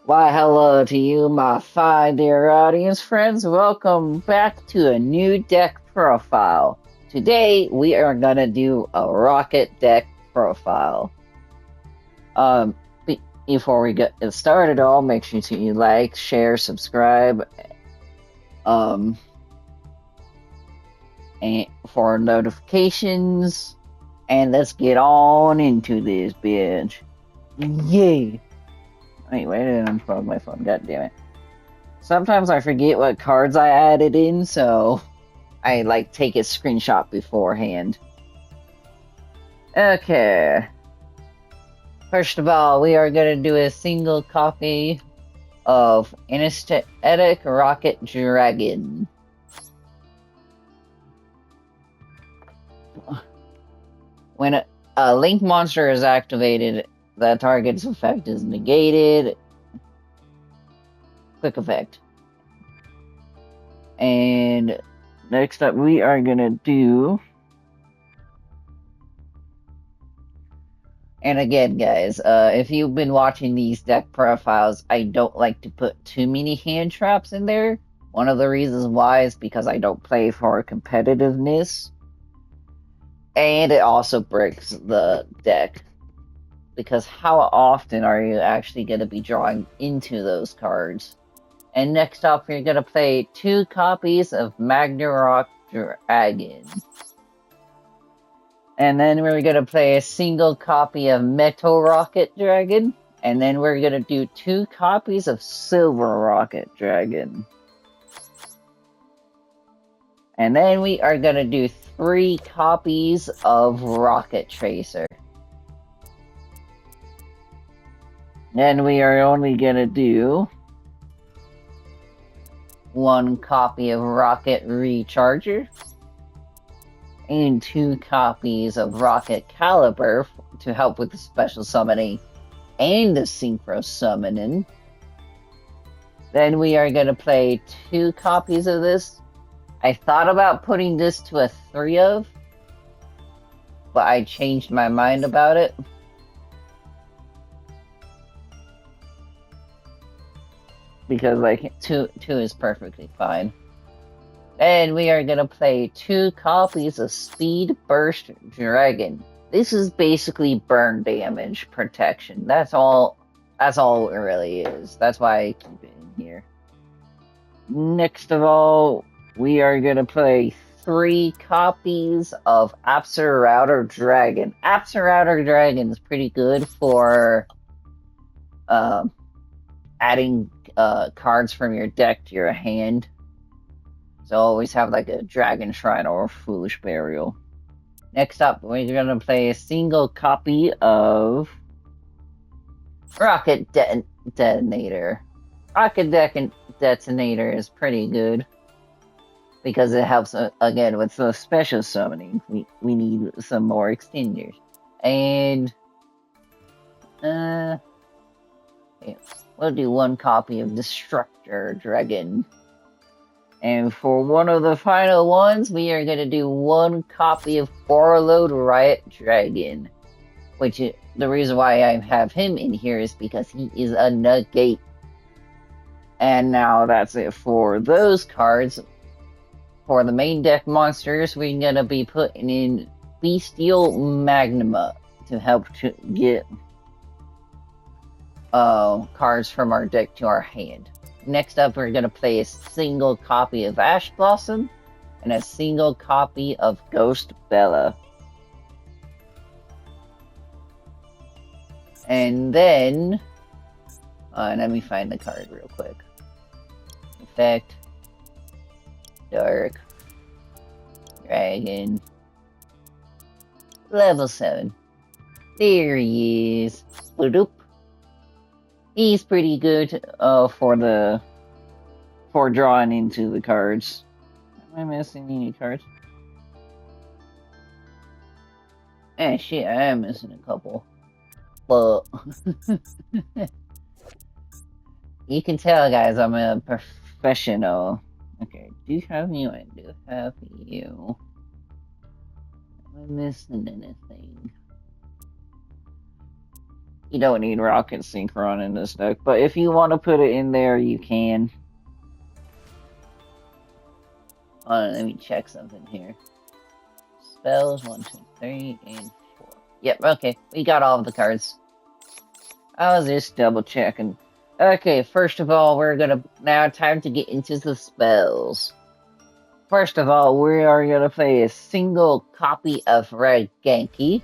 Why, hello to you, my fine dear audience friends. Welcome back to a new deck profile. Today, we are gonna do a rocket deck profile. Um, Before we get started, all make sure to like, share, subscribe, um, and for notifications. And let's get on into this bitch. Yay! Wait, I didn't unplug my phone. God damn it. Sometimes I forget what cards I added in, so I take a screenshot beforehand. Okay. First of all, we are gonna do a single copy of Anesthetic Rocket Dragon. When a link monster is activated, the target's effect is negated. Quick effect. And next up, we are gonna do. And again, guys, if you've been watching these deck profiles, I don't like to put too many hand traps in there. One of the reasons why is because I don't play for competitiveness. And it also breaks the deck. Because how often are you actually going to be drawing into those cards? And next up, you're going to play 2 copies of Ragnarok Dragon. And then we're going to play a single copy of Metal Rocket Dragon. And then we're going to do 2 copies of Silver Rocket Dragon. And then we are going to do 3 copies of Rocket Tracer. Then we are only going to do 1 copy of Rocket Recharger. And 2 copies of Rocket Caliber to help with the special summoning and the synchro summoning. Then we are going to play 2 copies of this. I thought about putting this to a 3 of, but I changed my mind about it. Because 2 is perfectly fine. And we are going to play 2 copies of Speed Burst Dragon. This is basically burn damage protection. That's all it really is. That's why I keep it in here. Next of all, we are going to play 3 copies of Absolouter Dragon. Absolouter Dragon is pretty good for adding cards from your deck to your hand. So always have a Dragon Shrine or a Foolish Burial. Next up, we're going to play a single copy of Rocket Detonator. Rocket Detonator is pretty good because it helps, again, with the special summoning. We need some more extenders. And yeah, we'll do 1 copy of Destructor Dragon. And for one of the final ones, we are going to do 1 copy of Overload Riot Dragon. Which, the reason why I have him in here is because he is a negate. And now that's it for those cards. For the main deck monsters, we're going to be putting in Bestial Magnuma to help to get cards from our deck to our hand. Next up, we're going to play a single copy of Ash Blossom and a single copy of Ghost Bella. And then, let me find the card real quick. Effect, Dark, Dragon, level 7. There he is. Boop. He's pretty good for drawing into the cards. Am I missing any cards? Shit, I am missing a couple. But you can tell, guys, I'm a professional. Okay, do have you? I do have you. Am I missing anything? You don't need Rocket Synchron in this deck, but if you want to put it in there, you can. Let me check something here. Spells 1, 2, 3, and 4. Yep, okay, we got all of the cards. I was just double checking. Okay, first of all, we're gonna now time to get into the spells. First of all, we are gonna play a single copy of Red Genki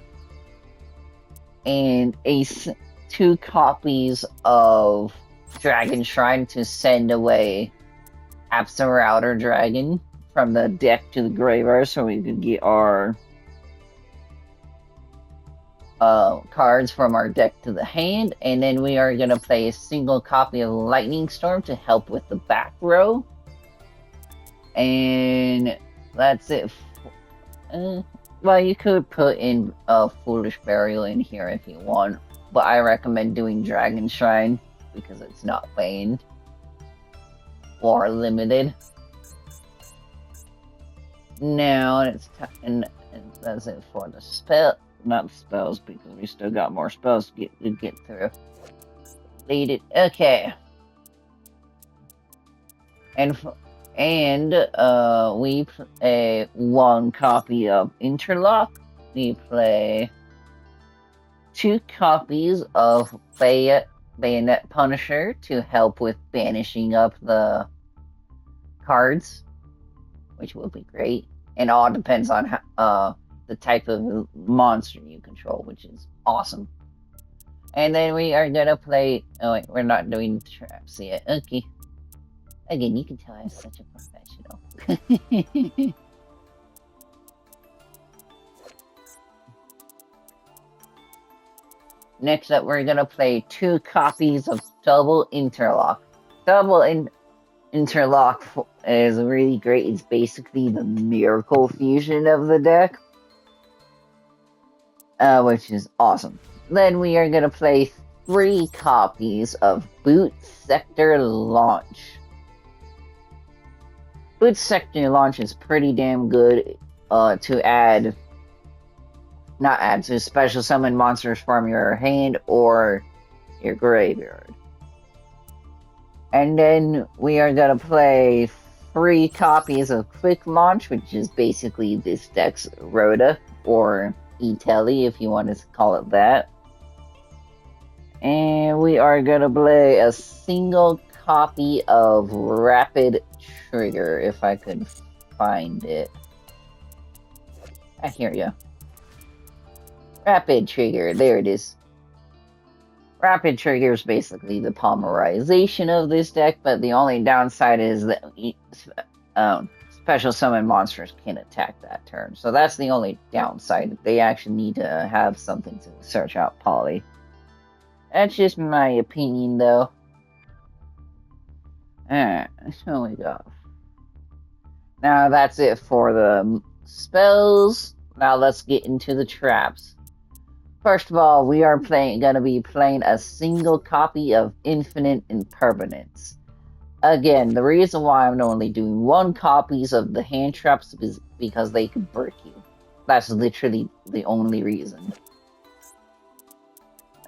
and 2 copies of Dragon Shrine to send away Absent Router Dragon from the deck to the graveyard so we could get our cards from our deck to the hand. And then we are going to play a single copy of Lightning Storm to help with the back row. And that's it. Well, you could put in Foolish Burial in here if you want, but I recommend doing Dragon Shrine because it's not banned or limited. Now it's and that's it for the spell, not the spells, because we still got more spells to get through. Lead it, okay. And we play 1 copy of Interlock. We play 2 copies of Bayonet Punisher to help with banishing up the cards, which will be great. And all depends on how, the type of monster you control, which is awesome. And then we are gonna play. Oh wait, we're not doing traps yet. Okay. Again, you can tell I'm such a professional. Next up, we're gonna play 2 copies of Double Interlock. Interlock is really great. It's basically the Miracle Fusion of the deck, which is awesome. Then we are gonna play 3 copies of Boot Sector Launch. Boot Sector Launch is pretty damn good to special summon monsters from your hand or your graveyard. And then we are gonna play 3 copies of Quick Launch, which is basically this deck's Rhoda, or E-Telly if you want to call it that. And we are gonna play a single copy of Rapid Trigger, if I could find it. Here we go. Rapid Trigger, there it is. Rapid Trigger is basically the polymerization of this deck, but the only downside is that special summon monsters can attack that turn. So that's the only downside. They actually need to have something to search out poly. That's just my opinion, though. Alright, so we go. Now that's it for the spells. Now let's get into the traps. First of all, we are gonna be playing a single copy of Infinite Impermanence. Again, the reason why I'm only doing 1 copies of the hand traps is because they can break you. That's literally the only reason.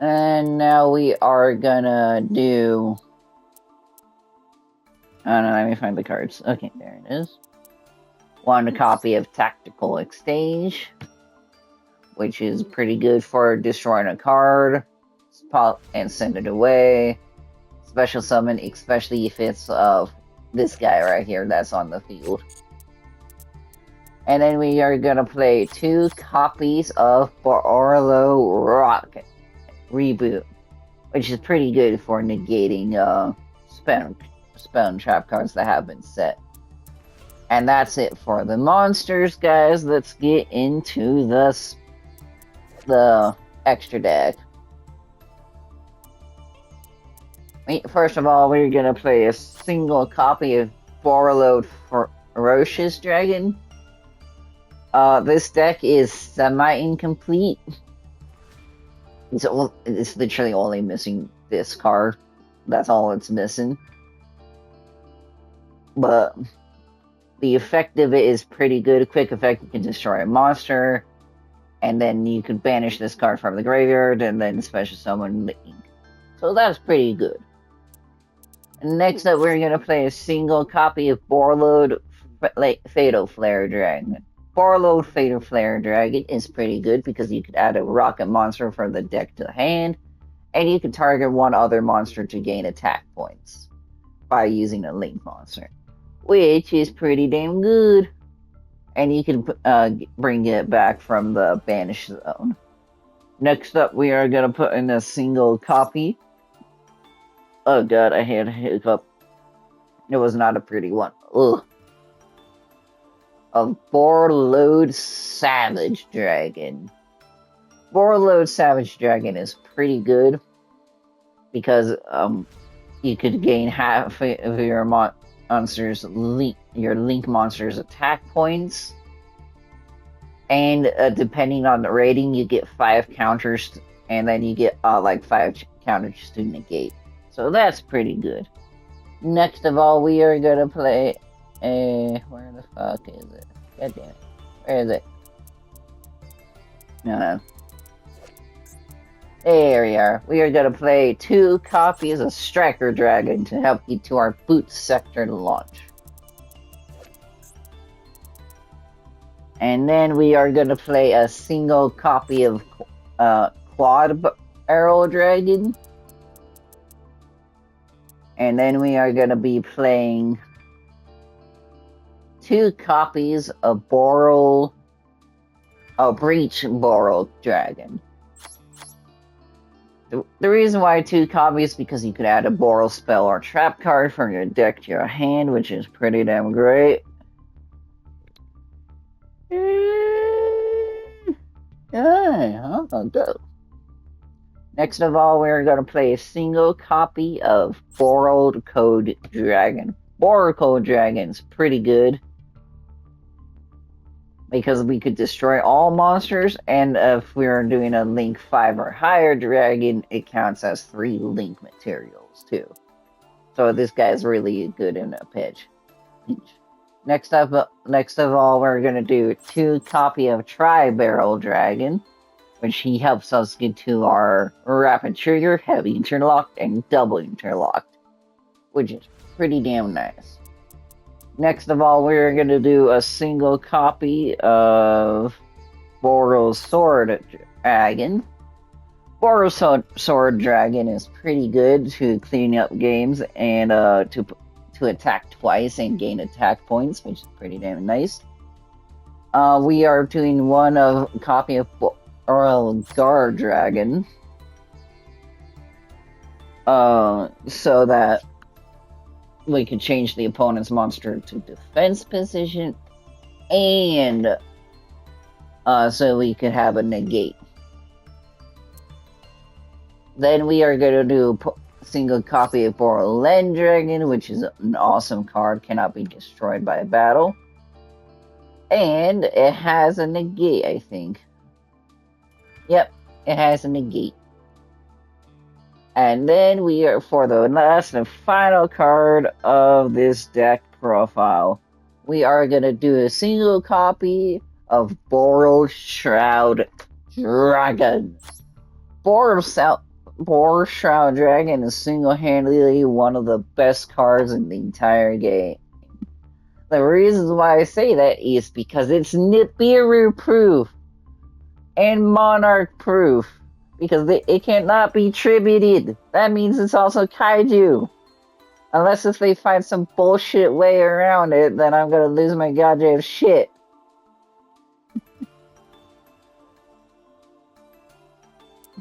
And now we are gonna do... Oh no, let me find the cards. Okay, there it is. 1 copy of Tactical Exchange, which is pretty good for destroying a card and send it away. Special summon, especially if it's this guy right here that's on the field. And then we are gonna play 2 copies of Duel Rokket Reboot, which is pretty good for negating spell and trap cards that have been set. And that's it for the monsters, guys. Let's get into the extra deck. First of all, we're gonna play a single copy of Borreload Ferocious Dragon. This deck is semi-incomplete. It's literally only missing this card. That's all it's missing. But the effect of it is pretty good. Quick effect, you can destroy a monster. and then you could banish this card from the graveyard and then special summon the ink. So that's pretty good. Next up, we're going to play a single copy of Borrowed Fatal Flare Dragon. Borrowed Fatal Flare Dragon is pretty good because you could add a rocket monster from the deck to the hand, and you can target one other monster to gain attack points by using a link monster, which is pretty damn good. And you can bring it back from the banish zone. Next up, we are going to put in a single copy. Oh god, I had a hiccup. It was not a pretty one. Ugh. Of Borrowed Savage Dragon. Borrowed Savage Dragon is pretty good because you could gain half of your monster's link monster's attack points, and depending on the rating, you get 5 counters, and then you get like 5 counters to negate. So that's pretty good. Next of all, we are gonna play where the fuck is it? God damn it. Where is it? No. There we are. We are gonna play 2 copies of Striker Dragon to help you to our boot sector launch. And then we are gonna play a single copy of Quad Barrel Dragon. And then we are going to be playing 2 copies of Breach Borrowed Dragon. The reason why 2 copies is because you could add a Borrow spell or trap card from your deck to your hand, which is pretty damn great. I'll go. Next of all, we're going to play a single copy of Borrowed Code Dragon. Borrowed Code Dragon's pretty good because we could destroy all monsters, and if we're doing a Link 5 or higher dragon, it counts as 3 Link materials too. So this guy's really good in a pinch. Next of all, we're going to do 2 copy of Tri-Barrel Dragon, which he helps us get to our Rapid Trigger, Heavy Interlocked, and Double Interlocked, which is pretty damn nice. Next of all, we're going to do a single copy of Borrowed Sword Dragon. Borrowed Sword Dragon is pretty good to clean up games and to attack twice and gain attack points, which is pretty damn nice. We are doing one copy of Guard Dragon, so that we can change the opponent's monster to defense position, and so we could have a negate. Then we are going to do a single copy of Borderland Dragon, which is an awesome card, cannot be destroyed by a battle, and it has a negate, I think. Yep, it has a negate. And then we are, for the last and final card of this deck profile, we are going to do a single copy of Borrowed Shroud Dragon. Borrowed Shroud Dragon is single-handedly one of the best cards in the entire game. The reasons why I say that is because it's Nibiru proof and Monarch proof, because it cannot be tributed. That means it's also Kaiju. Unless if they find some bullshit way around it, then I'm gonna lose my goddamn shit.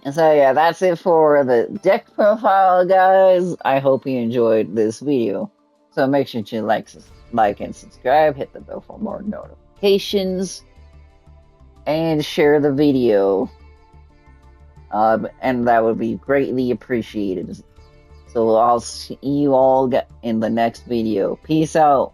And so yeah, that's it for the deck profile, guys. I hope you enjoyed this video. So make sure to like and subscribe, hit the bell for more notifications, and share the video. And that would be greatly appreciated. So I'll see you all in the next video. Peace out.